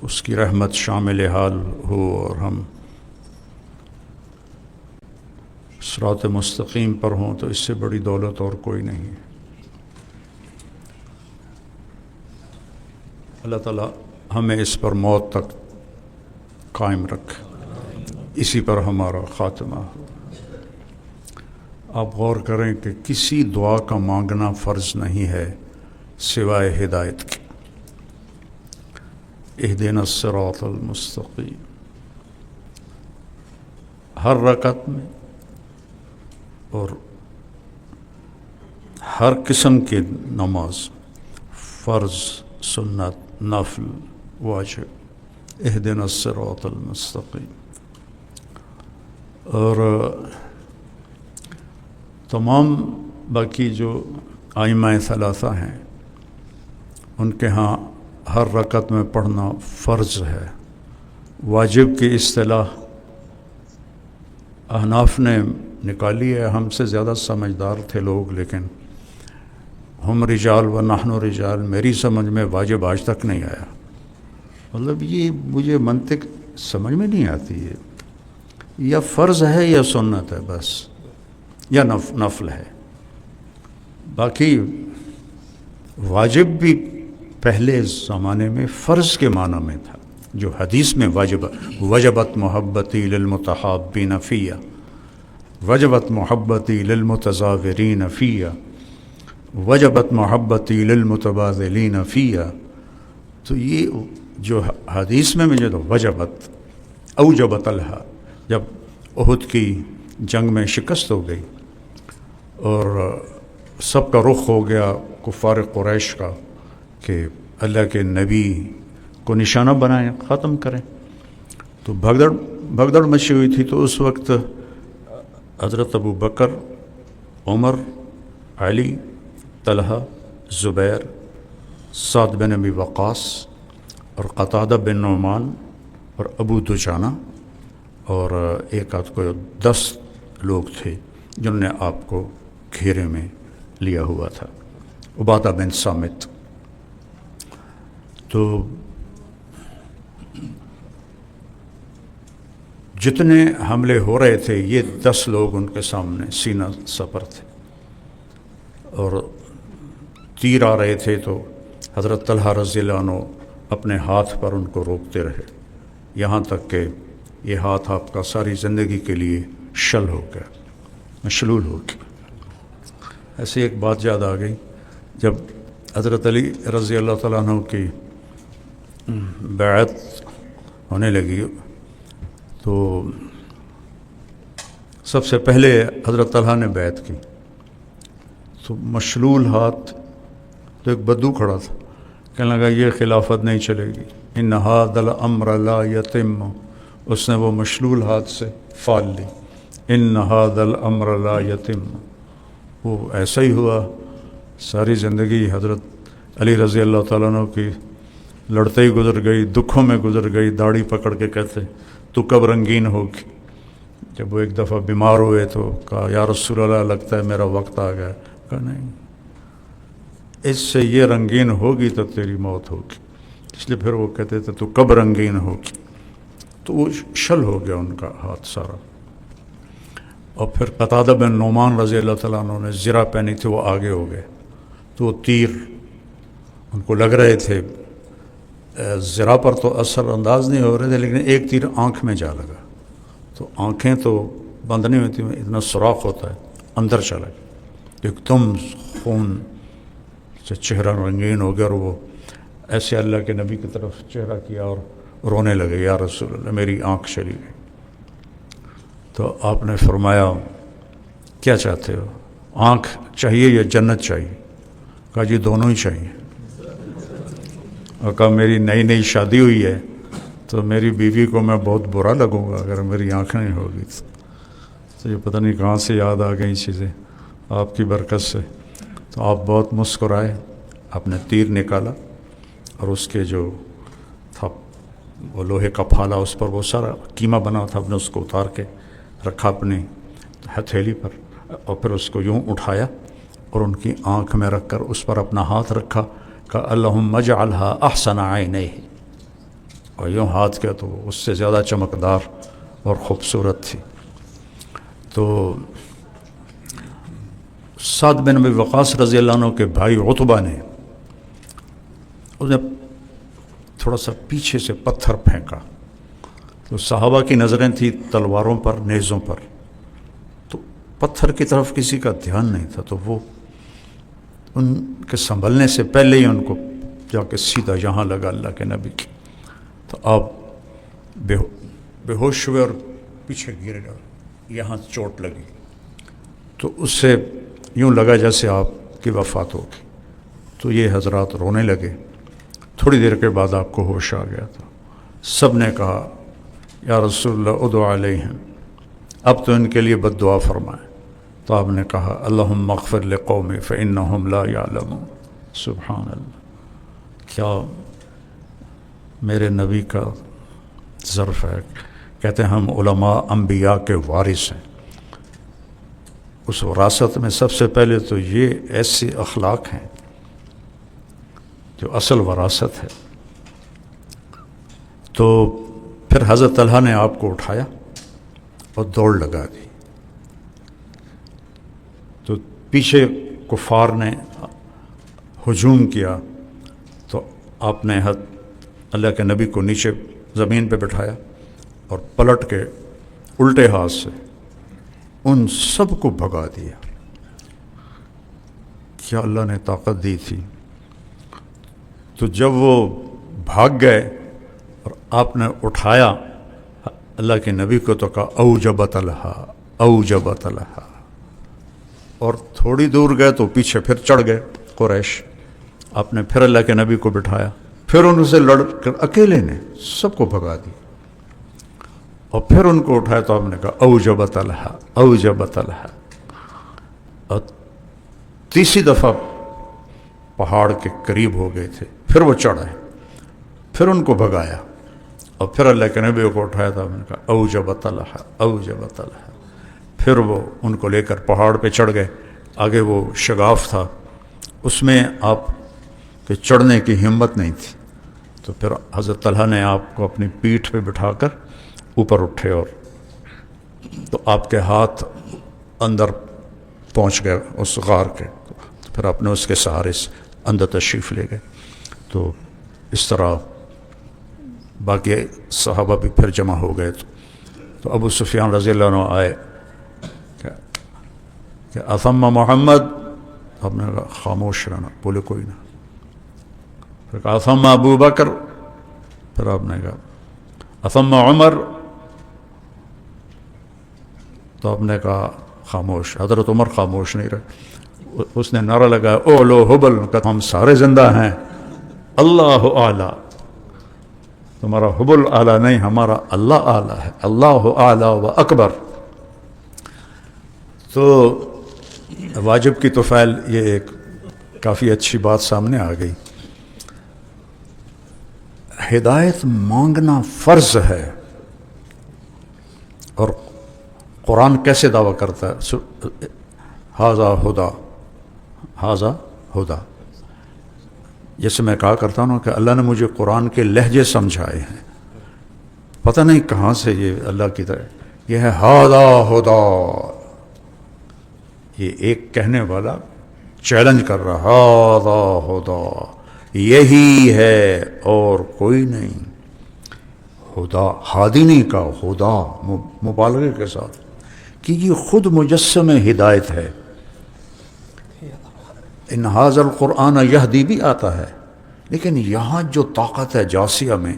اس کی رحمت شامل حال ہو اور ہم صراط مستقیم پر ہوں، تو اس سے بڑی دولت اور کوئی نہیں ہے۔ اللہ تعالیٰ ہمیں اس پر موت تک قائم رکھے، اسی پر ہمارا خاتمہ ہو۔ آپ غور کریں کہ کسی دعا کا مانگنا فرض نہیں ہے سوائے ہدایت کے۔ اہدنا الصراط المستقیم، ہر رکعت میں اور ہر قسم کی نماز، فرض، سنت، نفل، واجب، اہدنا الصراط المستقیم۔ اور تمام باقی جو ائمہ ثلاثہ ہیں ان کے ہاں ہر رکعت میں پڑھنا فرض ہے۔ واجب کی اصطلاح احناف نے نکالی ہے، ہم سے زیادہ سمجھدار تھے لوگ، لیکن ہم رجال و نحن رجال، میری سمجھ میں واجب آج تک نہیں آیا۔ مطلب یہ مجھے منطق سمجھ میں نہیں آتی ہے، یا فرض ہے یا سنت ہے بس، یا نفل ہے۔ باقی واجب بھی پہلے زمانے میں فرض کے معنی میں تھا، جو حدیث میں وجبت محبتی للمتحابین فیہ، وجبت محبتی للمتزاورین فیہ، وجبت محبتی للمتبادلین فیہ۔ تو یہ جو حدیث میں مجھے تو وجبت اوجبت الہا، جب احد کی جنگ میں شکست ہو گئی اور سب کا رخ ہو گیا کفار قریش کا کہ اللہ کے نبی کو نشانہ بنائیں، ختم کریں، تو بھگدڑ مچی ہوئی تھی۔ تو اس وقت حضرت ابو بکر، عمر، علی، طلحہ، زبیر، سعد بن ابی وقاص اور قتادہ بن نعمان اور ابو دجانہ اور ایک آدھ کو 10 لوگ تھے جنہوں نے آپ کو گھیرے میں لیا ہوا تھا، عبادہ بن صامت۔ تو جتنے حملے ہو رہے تھے یہ 10 لوگ ان کے سامنے سینہ سپر تھے، اور تیر آ رہے تھے تو حضرت طلحہ رضی اللہ عنہ اپنے ہاتھ پر ان کو روکتے رہے، یہاں تک کہ یہ ہاتھ آپ کا ساری زندگی کے لیے شل ہو گیا، مشلول ہو گیا۔ ایسی ایک بات یاد آ گئی، جب حضرت علی رضی اللہ تعالیٰ عنہ کی بیعت ہونے لگی تو سب سے پہلے حضرت طلحہ نے بیعت کی، تو مشلول ہاتھ، تو ایک بدو کھڑا تھا، کہنے لگا یہ خلافت نہیں چلے گی، ان ھذا الامر لا یتم، اس نے وہ مشلول ہاتھ سے فال لی، ان ھذا الامر لا یتم۔ وہ ایسا ہی ہوا، ساری زندگی حضرت علی رضی اللہ تعالیٰ عنہ کی لڑتے ہی گزر گئی، دکھوں میں گزر گئی، داڑھی پکڑ کے کہتے تو کب رنگین ہوگی۔ جب وہ ایک دفعہ بیمار ہوئے تو کہا یا رسول اللہ لگتا ہے میرا وقت آ گیا، کہا نہیں، اس سے یہ رنگین ہوگی تو تیری موت ہوگی، اس لیے پھر وہ کہتے تھے تو کب رنگین ہوگی۔ تو وہ شل ہو گیا ان کا ہاتھ سارا۔ اور پھر قتادہ بن نعمان رضی اللہ تعالیٰ عنہ نے زرہ پہنی تھی، وہ آگے ہو گئے، تو وہ تیر ان کو لگ رہے تھے، زرہ پر تو اثر انداز نہیں ہو رہے تھے، لیکن ایک تیر آنکھ میں جا لگا، تو آنکھیں تو بند نہیں ہوتی، اتنا سوراخ ہوتا ہے، اندر چلا گیا، ایک دم خون سے چہرہ رنگین ہو گیا، اور وہ ایسے اللہ کے نبی کی طرف چہرہ کیا اور رونے لگے، یا رسول اللہ میری آنکھ چلی گئی۔ تو آپ نے فرمایا کیا چاہتے ہو، آنکھ چاہیے یا جنت چاہیے؟ کہا جی دونوں ہی چاہیے۔ اور کہا میری نئی شادی ہوئی ہے تو میری بیوی کو میں بہت برا لگوں گا اگر میری آنکھ نہیں ہوگی۔ تو یہ پتہ نہیں کہاں سے یاد آ گئی چیزیں آپ کی برکت سے۔ تو آپ بہت مسکرائے، آپ نے تیر نکالا اور اس کے جو تھا وہ لوہے کا پھالا، اس پر وہ سارا قیمہ بنا تھا، آپ نے اس کو اتار کے رکھا اپنی ہتھیلی پر، اور پھر اس کو یوں اٹھایا اور ان کی آنکھ میں رکھ کر اس پر اپنا ہاتھ رکھا، کہ اللہم اجعلھا احسن عینیہ، اور یوں ہاتھ کیا تو اس سے زیادہ چمکدار اور خوبصورت تھی. تو سعد بن ابی وقاص رضی اللہ عنہ کے بھائی عتبہ نے انہیں تھوڑا سا پیچھے سے پتھر پھینکا. تو صحابہ کی نظریں تھیں تلواروں پر، نیزوں پر، تو پتھر کی طرف کسی کا دھیان نہیں تھا. تو وہ ان کے سنبھلنے سے پہلے ہی ان کو جا کے سیدھا یہاں لگا اللہ کے نبی کی. تو آپ بے ہوش ہوئے اور پیچھے گر گئے، یہاں چوٹ لگی. تو اس سے یوں لگا جیسے آپ کی وفات ہوگی. تو یہ حضرات رونے لگے. تھوڑی دیر کے بعد آپ کو ہوش آ گیا. تھا سب نے کہا یا رسول اللہ ادعو علیہم، اب تو ان کے لیے بد دعا فرمائیں. تو آپ نے کہا اللہم اغفر لقومی فإنہم لا یعلمون. سبحان اللہ، کیا میرے نبی کا ظرف ہے. کہتے ہیں ہم علماء انبیاء کے وارث ہیں. اس وراثت میں سب سے پہلے تو یہ ایسے اخلاق ہیں جو اصل وراثت ہے. تو پھر حضرت طلحہ نے آپ کو اٹھایا اور دوڑ لگا دی. تو پیچھے کفار نے ہجوم کیا تو آپ نے اللہ کے نبی کو نیچے زمین پہ بٹھایا اور پلٹ کے الٹے ہاتھ سے ان سب کو بھگا دیا. کیا اللہ نے طاقت دی تھی. تو جب وہ بھاگ گئے اور آپ نے اٹھایا اللہ کے نبی کو تو کہا اوجبت لہا اوجبت لہا. اور تھوڑی دور گئے تو پیچھے پھر چڑھ گئے قریش. آپ نے پھر اللہ کے نبی کو بٹھایا، پھر ان سے لڑ کر اکیلے نے سب کو بھگا دی. اور پھر ان کو اٹھایا تو آپ نے کہا اوجبت لہا اوجبت لہا. اور تیسری دفعہ پہاڑ کے قریب ہو گئے تھے، پھر وہ چڑھ آئے، پھر ان کو بھگایا اور پھر اللہ کے نبی کو اٹھایا تھا. میں نے کہا اوجبت لہا اوجبت لہا. پھر وہ ان کو لے کر پہاڑ پہ چڑھ گئے. آگے وہ شگاف تھا، اس میں آپ کے چڑھنے کی ہمت نہیں تھی. تو پھر حضرت طلحہ نے آپ کو اپنی پیٹھ پہ بٹھا کر اوپر اٹھے اور تو آپ کے ہاتھ اندر پہنچ گئے اس غار کے. تو پھر آپ نے اس کے سہارے سے اندر تشریف لے گئے. تو اس طرح باقی صحابہ بھی پھر جمع ہو گئے. تو ابو سفیان رضی اللہ عنہ آئے کہ اثم محمد. آپ نے کہا خاموش رہنا، بولے کوئی نہ. پھر کہا اثم ابو بکر. پھر آپ نے کہا اثم عمر. تو آپ نے کہا خاموش. حضرت عمر خاموش نہیں رہے. اس نے نعرہ لگایا اولو حبل، کہ ہم سارے زندہ ہیں. اللہ اعلیٰ، تمہارا حبل اعلیٰ نہیں، ہمارا اللہ اعلیٰ ہے. اللہ اعلیٰ و اکبر. تو واجب کی طفیل یہ ایک کافی اچھی بات سامنے آ گئی. ہدایت مانگنا فرض ہے. اور قرآن کیسے دعویٰ کرتا ہے ھذا ھدیٰ ھذا ھدیٰ. جیسے میں کہا کرتا ہوں کہ اللہ نے مجھے قرآن کے لہجے سمجھائے ہیں. پتہ نہیں کہاں سے یہ اللہ کی طرح یہ ہے ھذا ھدیٰ. یہ ایک کہنے والا چیلنج کر رہا ھذا ھدیٰ، یہی ہے اور کوئی نہیں. خدا ہادی نہیں کہا، خدا مبالغے کے ساتھ کہ یہ خود مجسم ہدایت ہے. ان ھذا القرآن یہدی بھی آتا ہے، لیکن یہاں جو طاقت ہے جاسیہ میں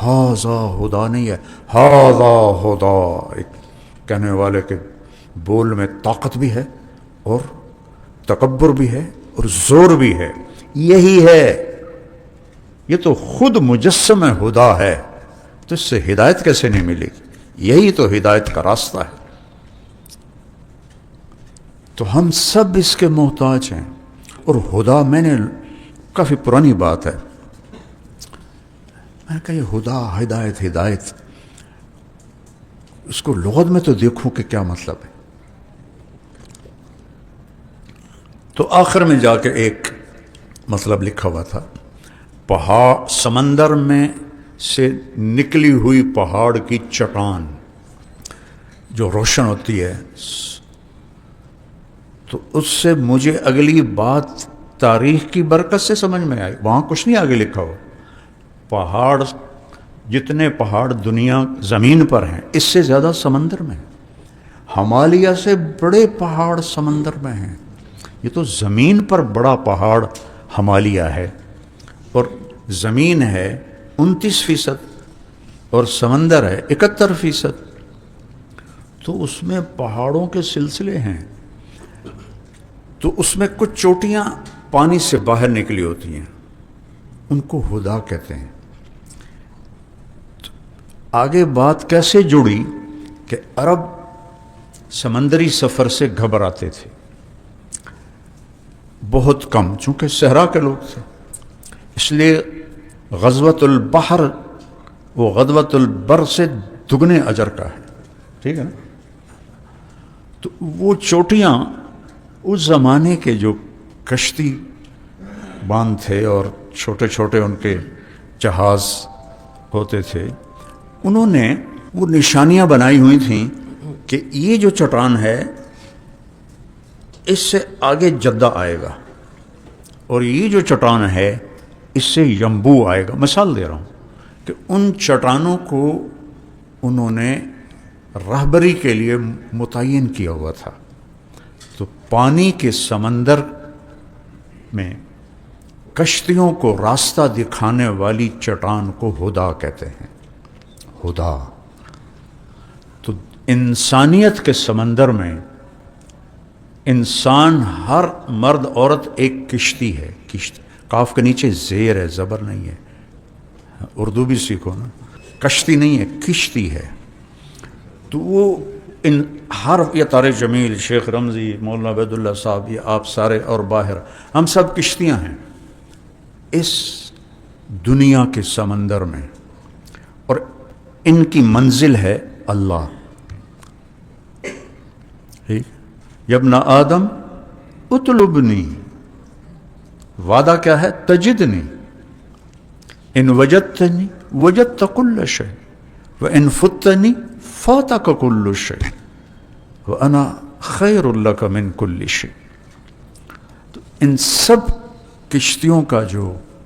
ھذا ھدیٰ نہیں ہے، ھذا ھدیٰ. ایک کہنے والے کے بول میں طاقت بھی ہے اور تکبر بھی ہے اور زور بھی ہے. یہی ہے، یہ تو خود مجسم ہدا ہے. تو اس سے ہدایت کیسے نہیں ملے گی؟ یہی تو ہدایت کا راستہ ہے. تو ہم سب اس کے محتاج ہیں. اور ہدا میں نے کافی پرانی بات ہے، میں نے کہا یہ ہدا ہدایت ہدایت اس کو لغت میں تو دیکھوں کہ کیا مطلب ہے. تو آخر میں جا کے ایک مطلب لکھا ہوا تھا، سمندر میں سے نکلی ہوئی پہاڑ کی چٹان جو روشن ہوتی ہے، تو اس سے مجھے اگلی بات تاریخ کی برکت سے سمجھ میں آئی. وہاں کچھ نہیں آگے لکھا ہو. پہاڑ، جتنے پہاڑ دنیا زمین پر ہیں اس سے زیادہ سمندر میں ہیں. ہمالیہ سے بڑے پہاڑ سمندر میں ہیں. یہ تو زمین پر بڑا پہاڑ ہمالیہ ہے، اور زمین ہے 29% اور سمندر ہے 71%. تو اس میں پہاڑوں کے سلسلے ہیں. تو اس میں کچھ چوٹیاں پانی سے باہر نکلی ہوتی ہیں، ان کو ہدا کہتے ہیں. آگے بات کیسے جڑی کہ عرب سمندری سفر سے گھبراتے تھے بہت کم، چونکہ صحرا کے لوگ تھے. اس لیے غزوۃ البحر وہ غزوۃ البر سے دگنے اجر کا ہے. ٹھیک ہے نا؟ تو وہ چوٹیاں اس زمانے کے جو کشتی باندھ تھے اور چھوٹے چھوٹے ان کے جہاز ہوتے تھے، انہوں نے وہ نشانیاں بنائی ہوئی تھیں کہ یہ جو چٹان ہے اس سے آگے جدہ آئے گا، اور یہ جو چٹان ہے اس سے یمبو آئے گا. مثال دے رہا ہوں کہ ان چٹانوں کو انہوں نے راہبری کے لیے متعین کیا ہوا تھا. تو پانی کے سمندر میں کشتیوں کو راستہ دکھانے والی چٹان کو ہدا کہتے ہیں. ہدا. تو انسانیت کے سمندر میں انسان، ہر مرد عورت ایک کشتی ہے. کشتی کاف کے نیچے زیر ہے، زبر نہیں ہے. اردو بھی سیکھو نا. کشتی نہیں ہے، کشتی ہے. تو وہ ان ہر، یہ طارق جمیل، شیخ رمزی، مولانا عبید اللہ صاحب، یہ آپ سارے اور باہر، ہم سب کشتیاں ہیں اس دنیا کے سمندر میں، اور ان کی منزل ہے اللہ. یا ابن آدم اطلبنی، وعدہ کیا ہے؟ تجدنی، ان وجدتنی وجدت کل شیء وان فتنی فاتک کل شیء وانا خیر لک من کل شیء. تو ان سب کشتیوں کا جو